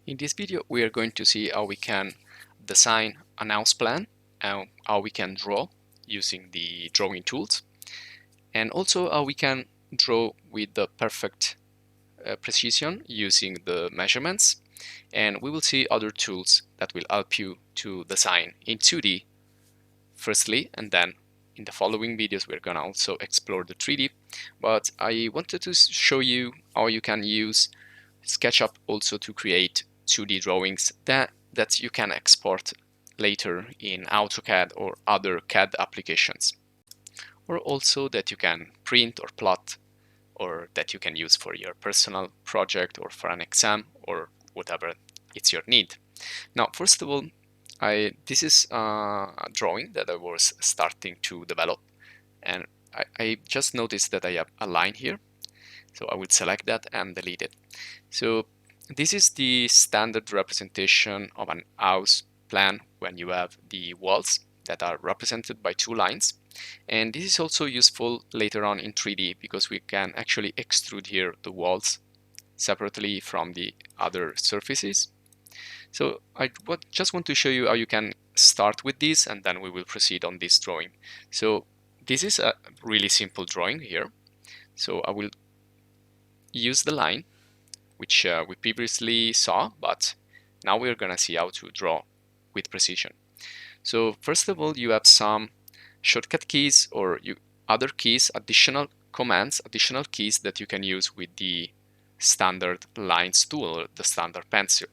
In this video, we are going to see how we can design an house plan and how we can draw using the drawing tools, and also how we can draw with the perfect precision using the measurements. And we will see other tools that will help you to design in 2D firstly, and then in the following videos we're gonna also explore the 3D. But I wanted to show you how you can use Sketchup also to create 2D drawings that you can export later in Autocad or other CAD applications, or also that you can print or plot, or that you can use for your personal project or for an exam or whatever it's your need. Now, first of all, this is a drawing that I was starting to develop, and I just noticed that I have a line here, so I will select that and delete it. So this is the standard representation of an house plan when you have the walls that are represented by two lines. And this is also useful later on in 3D because we can actually extrude here the walls separately from the other surfaces. So I just want to show you how you can start with this, and then we will proceed on this drawing. So this is a really simple drawing here. So I will use the line which we previously saw, but now we're gonna see how to draw with precision. So first of all, you have some shortcut keys or other keys, additional commands, additional keys that you can use with the standard lines tool or the standard pencil.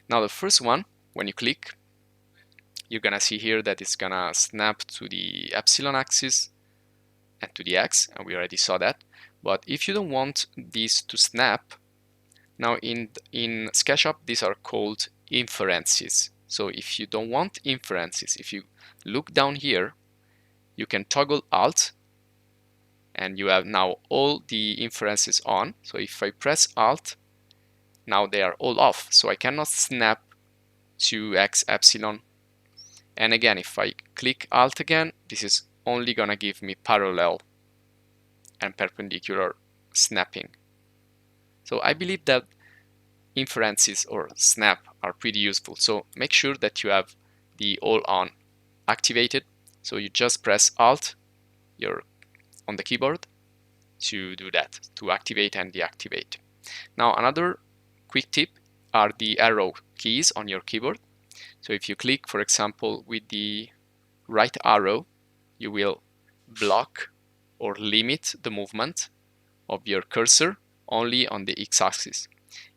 Now the first one, when you click, you're gonna see here that it's gonna snap to the epsilon axis and to the X, and we already saw that. But if you don't want these to snap, now in Sketchup, these are called inferences. So if you don't want inferences, if you look down here, you can toggle Alt, and you have now all the inferences on. So if I press Alt, now they are all off. So I cannot snap to X epsilon. And again, if I click Alt again, this is only gonna give me parallel and perpendicular snapping. So I believe that inferences or snap are pretty useful. So make sure that you have the all on activated. So you just press Alt on the keyboard to do that, to activate and deactivate. Now another quick tip are the arrow keys on your keyboard. So if you click, for example, with the right arrow, you will block or limit the movement of your cursor only on the x-axis.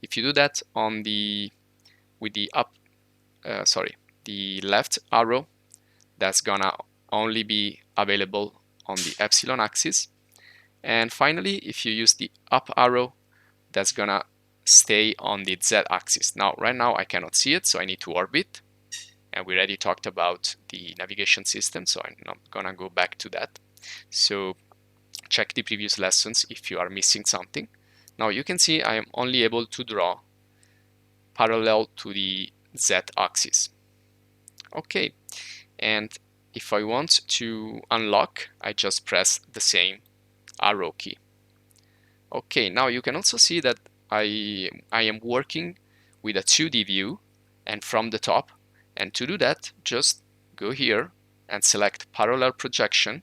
If you do that with the the left arrow, that's gonna only be available on the epsilon axis. And finally, if you use the up arrow, that's gonna stay on the z axis. Now, right now I cannot see it, so I need to orbit. And we already talked about the navigation system, so I'm not gonna go back to that. So check the previous lessons if you are missing something. Now you can see I am only able to draw parallel to the z-axis. Okay, and if I want to unlock, I just press the same arrow key. Okay, now you can also see that I am working with a 2D view and from the top. And to do that, just go here and select parallel projection,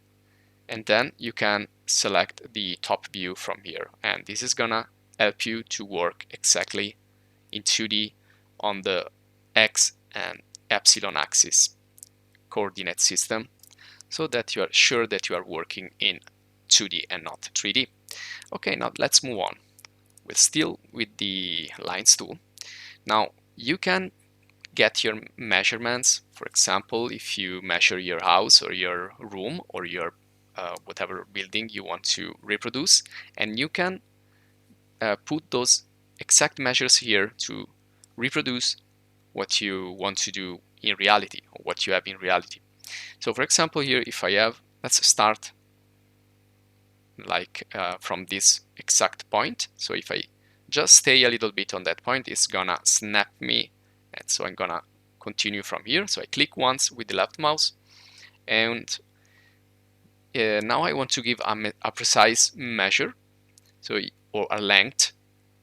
and then you can select the top view from here. And this is gonna help you to work exactly in 2D on the X and epsilon axis coordinate system, so that you are sure that you are working in 2D and not 3D. Okay, now let's move on. We're still with the lines tool. Now you can get your measurements. For example, if you measure your house or your room or your whatever building you want to reproduce, and you can put those exact measures here to reproduce what you want to do in reality, or what you have in reality. So for example, here, if I have, let's start like from this exact point. So if I just stay a little bit on that point, it's gonna snap me, and so I'm gonna continue from here. So I click once with the left mouse, and now I want to give a precise measure, so or a length.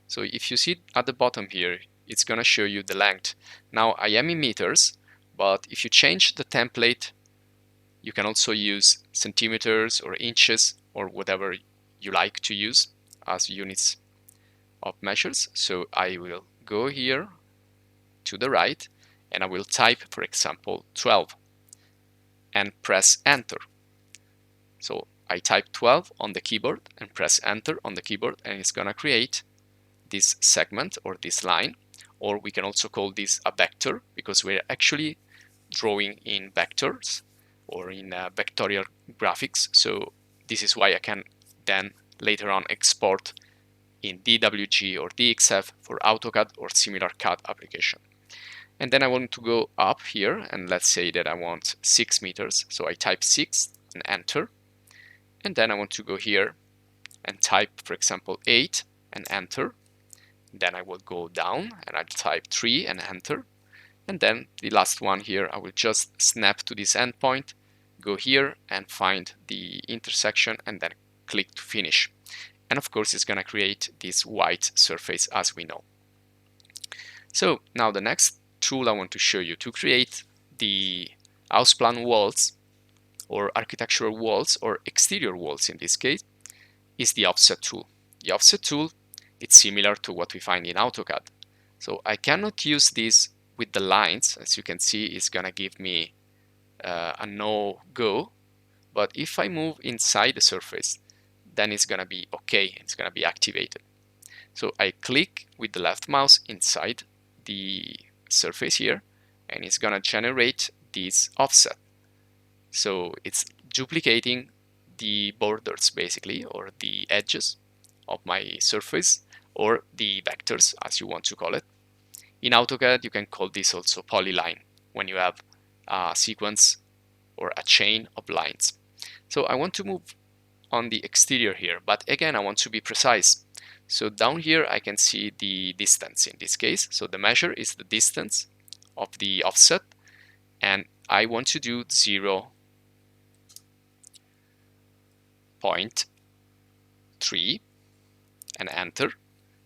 So if you see at the bottom here, it's gonna show you the length. Now I am in meters, but if you change the template, you can also use centimeters or inches or whatever you like to use as units of measures. So I will go here to the right and I will type, for example, 12 and press enter. So I type 12 on the keyboard and press enter on the keyboard, and it's gonna create this segment or this line, or we can also call this a vector because we're actually drawing in vectors or in vectorial graphics. So this is why I can then later on export in DWG or DXF for AutoCAD or similar CAD application. And then I want to go up here, and let's say that I want 6 meters. So I type 6 and enter. And then I want to go here and type, for example, 8 and enter. Then I will go down and I'll type 3 and enter. And then the last one here, I will just snap to this endpoint, go here and find the intersection and then click to finish. And of course, it's gonna create this white surface as we know. So now the next tool I want to show you to create the house plan walls or architectural walls or exterior walls in this case is the offset tool. The offset tool, it's similar to what we find in AutoCAD. So I cannot use this with the lines. As you can see, it's gonna give me a no-go. But if I move inside the surface, then it's gonna be okay, it's gonna be activated. So I click with the left mouse inside the surface here, and it's gonna generate this offset. So it's duplicating the borders basically, or the edges of my surface, or the vectors as you want to call it. In AutoCAD, you can call this also polyline when you have a sequence or a chain of lines. So I want to move on the exterior here, but again, I want to be precise. So down here, I can see the distance in this case. So the measure is the distance of the offset, and I want to do 0.3 and enter.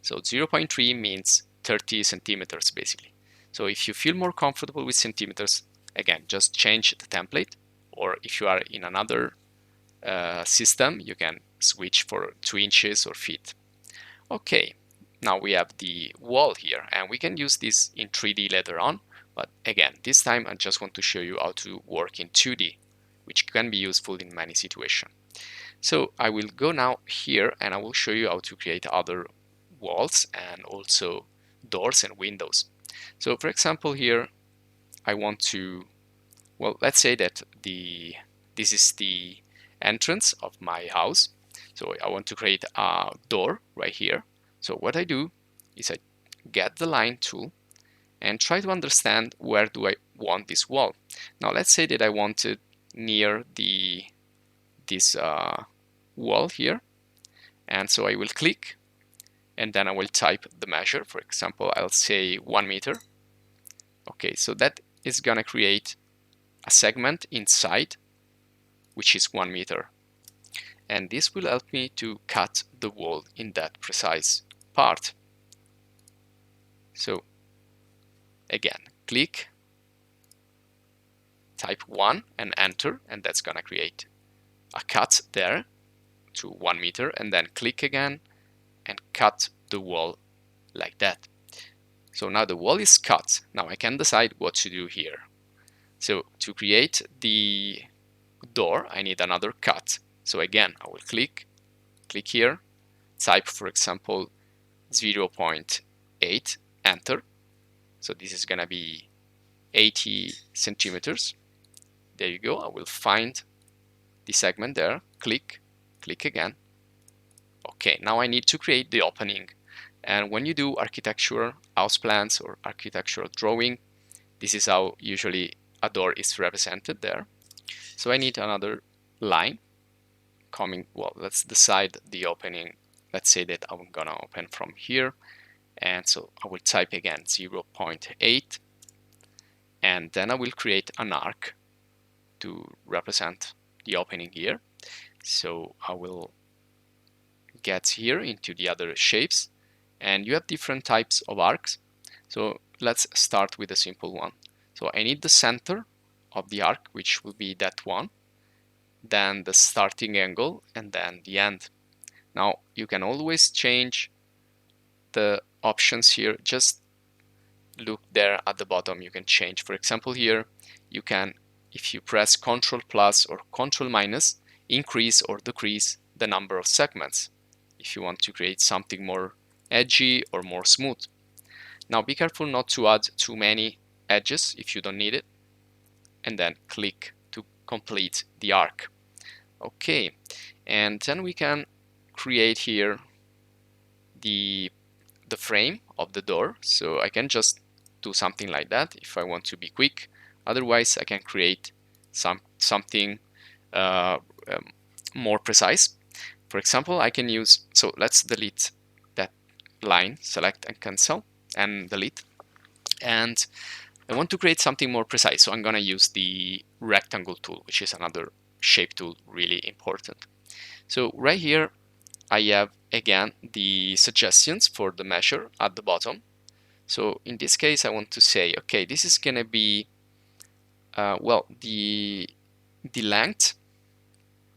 So 0.3 means 30 centimeters basically. So if you feel more comfortable with centimeters, again, just change the template, or if you are in another system, you can switch for 2 inches or feet. Okay, now we have the wall here, and we can use this in 3D later on, but again, this time I just want to show you how to work in 2D, which can be useful in many situations. So I will go now here and I will show you how to create other walls and also doors and windows. So for example here, I want to, well, let's say that this is the entrance of my house. So I want to create a door right here. So what I do is I get the line tool and try to understand where do I want this wall. Now let's say that I want it near this wall here, and so I will click and then I will type the measure. For example, I'll say 1 meter. Okay, so that is gonna create a segment inside which is 1 meter, and this will help me to cut the wall in that precise part. So again, click, type 1 and enter, and that's gonna create a cut there to 1 meter, and then click again and cut the wall like that. So now the wall is cut. Now I can decide what to do here. So to create the door, I need another cut. So again, I will click here, type for example 0.8, enter. So this is gonna be 80 centimeters. There you go. I will find the segment there, click again. Okay, now I need to create the opening. And when you do architecture, house plans or architectural drawing, this is how usually a door is represented there. So I need another line coming, well, let's decide the opening. Let's say that I'm gonna open from here. And so I will type again 0.8, and then I will create an arc to represent the opening here. So I will get here into the other shapes, and you have different types of arcs. So let's start with a simple one. So I need the center of the arc, which will be that one, then the starting angle, and then the end. Now you can always change the options here. Just look there at the bottom, you can change. For example, here you can, if you press Ctrl plus or Ctrl minus, increase or decrease the number of segments if you want to create something more edgy or more smooth. Now be careful not to add too many edges if you don't need it, and then click to complete the arc. Okay, and then we can create here the frame of the door. So I can just do something like that if I want to be quick. Otherwise, I can create something more precise. For example, I can use, so let's delete that line, select and cancel and delete. And I want to create something more precise, so I'm gonna use the rectangle tool, which is another shape tool, really important. So right here, I have again the suggestions for the measure at the bottom. So in this case, I want to say, okay, this is gonna be, well, the length.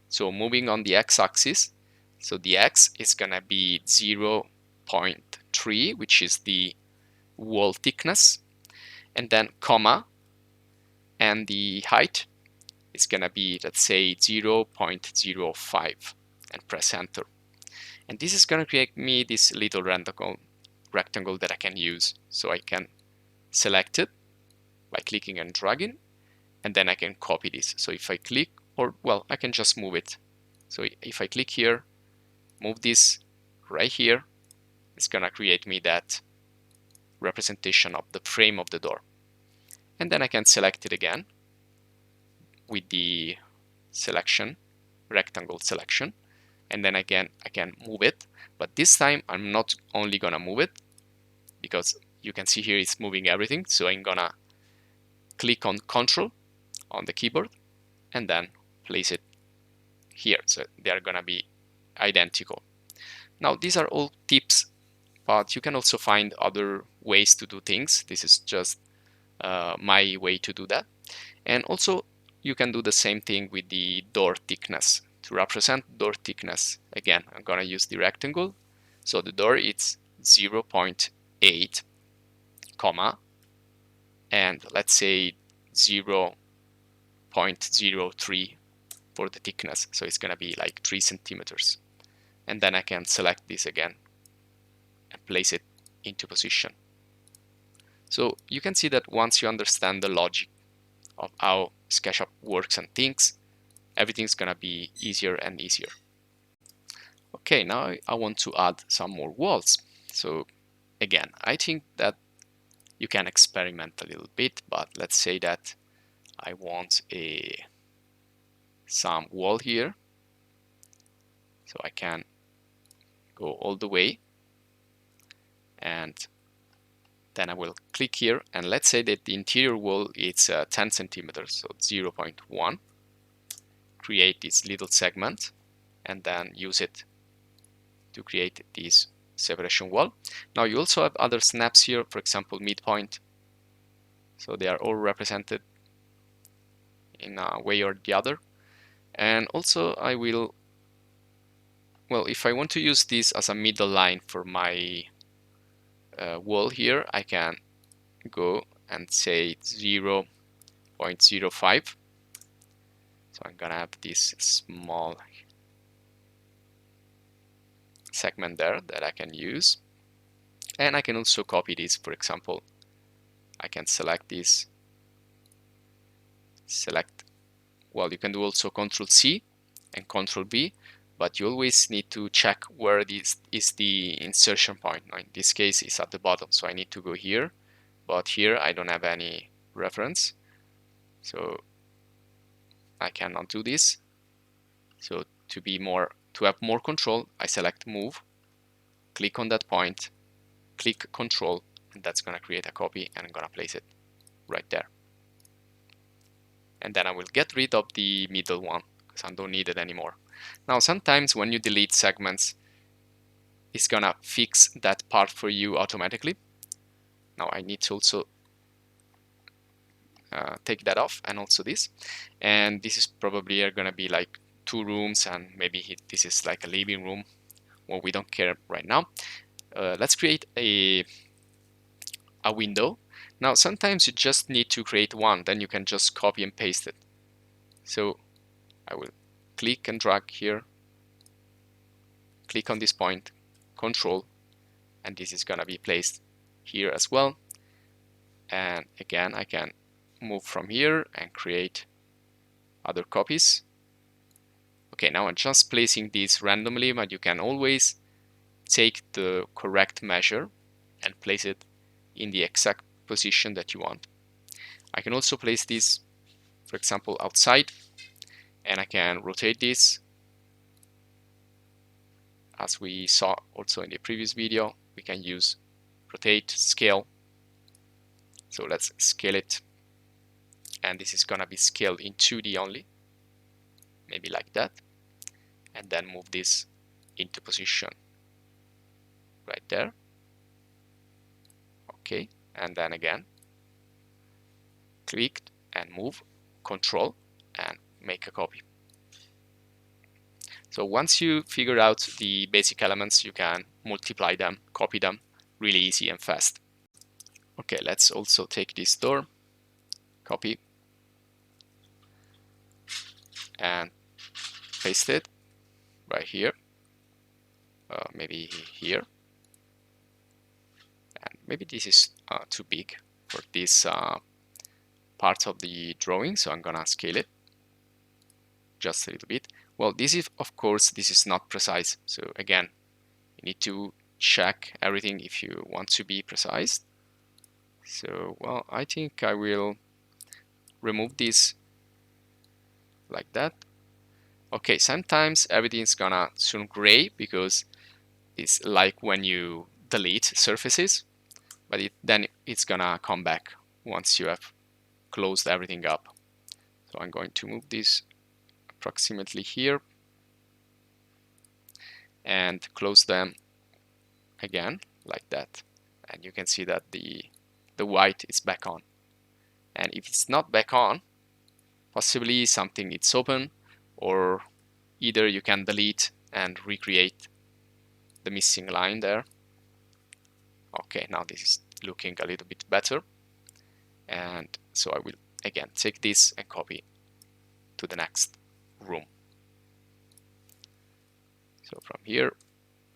So moving on the x-axis, so the x is gonna be 0.3, which is the wall thickness, and then comma, and the height is gonna be, let's say, 0.05, and press enter. And this is gonna create me this little rectangle that I can use. So I can select it by clicking and dragging, and then I can copy this. So if I click, or well, I can just move it. So if I click here, move this right here, it's gonna create me that representation of the frame of the door. And then I can select it again with the selection, rectangle selection, and then again I can move it. But this time I'm not only gonna move it, because you can see here it's moving everything. So I'm gonna click on Control on the keyboard and then place it here. So they are gonna be identical. Now these are all tips, but you can also find other ways to do things. This is just my way to do that. And also you can do the same thing with the door thickness. To represent door thickness, again, I'm gonna use the rectangle. So the door it's 0.8, comma, and let's say 0.03 for the thickness. So it's gonna be like 3 centimeters. And then I can select this again and place it into position. So you can see that once you understand the logic of how Sketchup works and thinks, everything's gonna be easier and easier. Okay, now I want to add some more walls. So again, I think that you can experiment a little bit, but let's say that I want some wall here. So I can go all the way, and then I will click here, and let's say that the interior wall is 10 centimeters, so 0.1. Create this little segment and then use it to create this separation wall. Now you also have other snaps here, for example midpoint. So they are all represented in a way or the other. And also I will, well, if I want to use this as a middle line for my wall here, I can go and say 0.05. So I'm gonna have this small segment there that I can use. And I can also copy this. For example, I can select this, well, you can do also Ctrl C and Ctrl V, but you always need to check where this is the insertion point. Now in this case it's at the bottom, so I need to go here, but here I don't have any reference, so I cannot do this. So to have more control, I select move, click on that point, click Control, and that's gonna create a copy, and I'm gonna place it right there. And then I will get rid of the middle one because I don't need it anymore. Now sometimes when you delete segments, it's gonna fix that part for you automatically. Now I need to also take that off, and also this. And this is probably going to be like 2 rooms, and maybe this is like a living room. Well, we don't care right now. Let's create a window. Now sometimes you just need to create one, then you can just copy and paste it. So I will click and drag here, click on this point, control, and this is gonna be placed here as well. And again, I can move from here and create other copies. Okay, now I'm just placing these randomly, but you can always take the correct measure and place it in the exact position that you want. I can also place this, for example, outside, and I can rotate this. As we saw also in the previous video, we can use rotate, scale. So let's scale it, and this is gonna be scaled in 2D only, maybe like that, and then move this into position right there. Okay, and then again click and move, control, and make a copy. So once you figure out the basic elements, you can multiply them, copy them really easy and fast. Okay, let's also take this door, copy, and paste it right here, maybe here, and maybe this is too big for this part of the drawing, so I'm gonna scale it just a little bit. Well, this is, of course, this is not precise, so again, you need to check everything if you want to be precise. So, well, I think I will remove this like that. Okay, sometimes everything's gonna turn gray because it's like when you delete surfaces, but then it's gonna come back once you have closed everything up. So I'm going to move this approximately here and close them again like that, and you can see that the white is back on. And if it's not back on, possibly something is open, or either you can delete and recreate the missing line there. Okay, now this is looking a little bit better, and so I will again take this and copy to the next room. So from here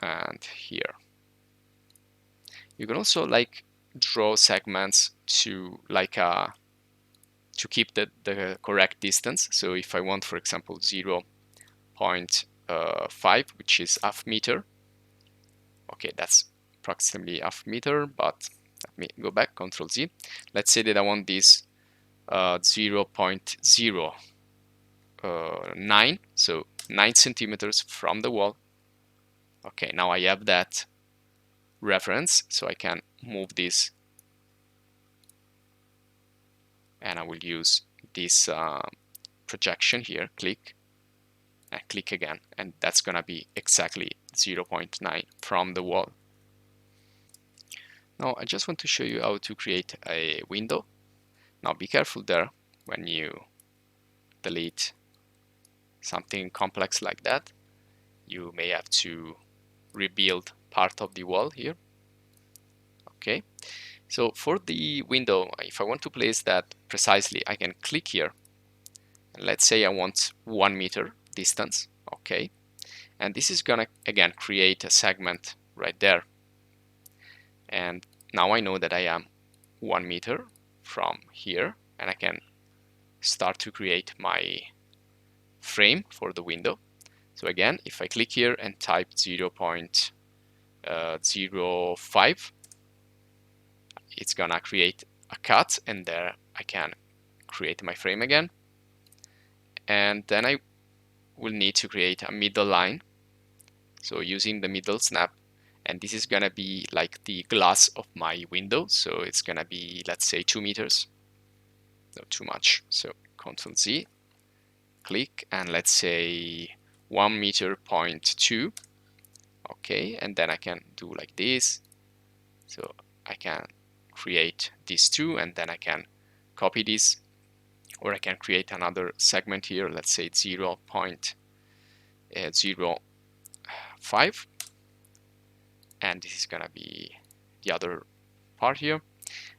and here. You can also like draw segments to like to keep the correct distance. So if I want, for example, 0.5, which is half meter. Okay, that's approximately half meter, but let me go back, Control Z. Let's say that I want this 0.09, so 9 centimeters from the wall. Okay, now I have that reference, so I can move this, and I will use this projection here, click, and click again, and that's gonna be exactly 0.9 from the wall. Now I just want to show you how to create a window. Now be careful there when you delete something complex like that. You may have to rebuild part of the wall here. Okay, so for the window, if I want to place that precisely, I can click here, and let's say I want 1 meter distance. Okay, and this is gonna again create a segment right there, and now I know that I am 1 meter from here, and I can start to create my frame for the window. So again, if I click here and type 0.05, it's gonna create a cut, and there I can create my frame again. And then I will need to create a middle line, so using the middle snap, and this is gonna be like the glass of my window, so it's gonna be, let's say, 2 meters, not too much. So Ctrl Z, click, and let's say 1 meter point 2. Okay, and then I can do like this, so I can create these two, and then I can copy this, or I can create another segment here. Let's say 0.05, and this is gonna be the other part here.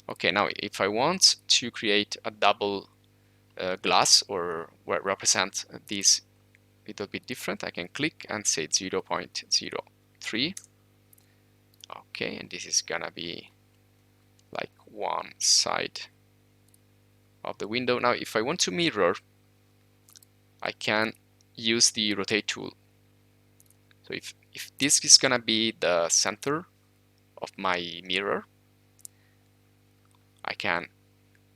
Okay, now if I want to create a double glass, or represent this a little bit different, I can click and say 0.03. Okay, and this is gonna be like one side of the window. Now if I want to mirror, I can use the rotate tool. So if this is gonna be the center of my mirror, I can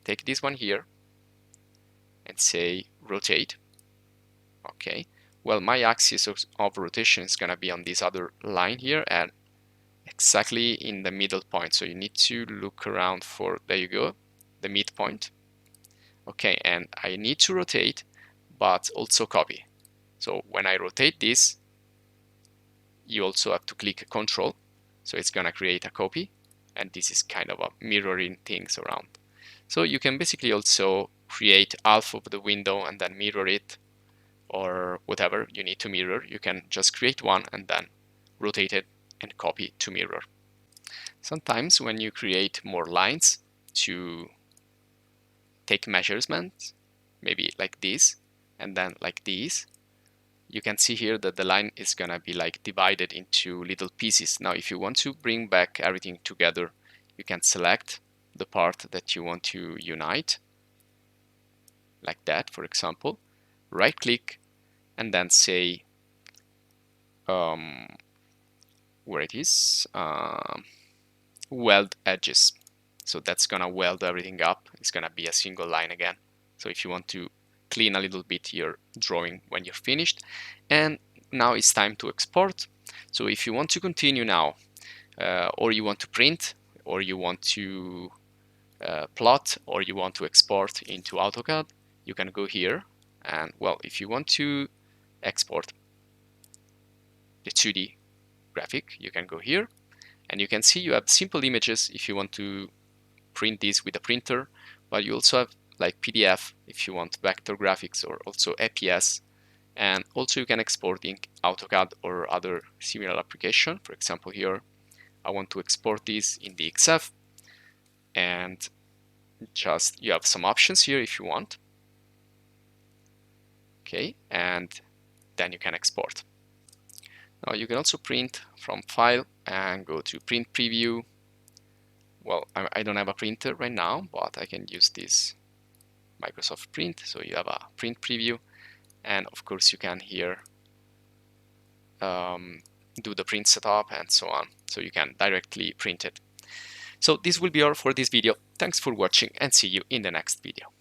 take this one here and say rotate. Okay, well, my axis of rotation is gonna be on this other line here and exactly in the middle point. So you need to look around for, there you go, the midpoint. Okay, and I need to rotate, but also copy. So when I rotate this, you also have to click Control. So it's gonna create a copy, and this is kind of a mirroring things around. So you can basically also create half of the window and then mirror it, or whatever you need to mirror. You can just create one and then rotate it and copy to mirror. Sometimes when you create more lines to take measurements, maybe like this and then like this, you can see here that the line is gonna be like divided into little pieces. Now if you want to bring back everything together, you can select the part that you want to unite, like that, for example, right click and then say where it is, weld edges. So that's gonna weld everything up. It's gonna be a single line again. So if you want to clean a little bit your drawing when you're finished. And now it's time to export. So if you want to continue now, or you want to print, or you want to plot, or you want to export into AutoCAD, you can go here. And well, if you want to export the 2D graphic, you can go here, and you can see you have simple images if you want to print this with a printer, but you also have like PDF if you want vector graphics, or also APS, and also you can export in AutoCAD or other similar application. For example, here I want to export this in the XF, and just you have some options here if you want. Okay, and then you can export. Now you can also print from File and go to Print Preview. Well, I don't have a printer right now, but I can use this Microsoft Print. So you have a print preview, and of course you can here do the print setup and so on. So you can directly print it. So this will be all for this video. Thanks for watching, and see you in the next video.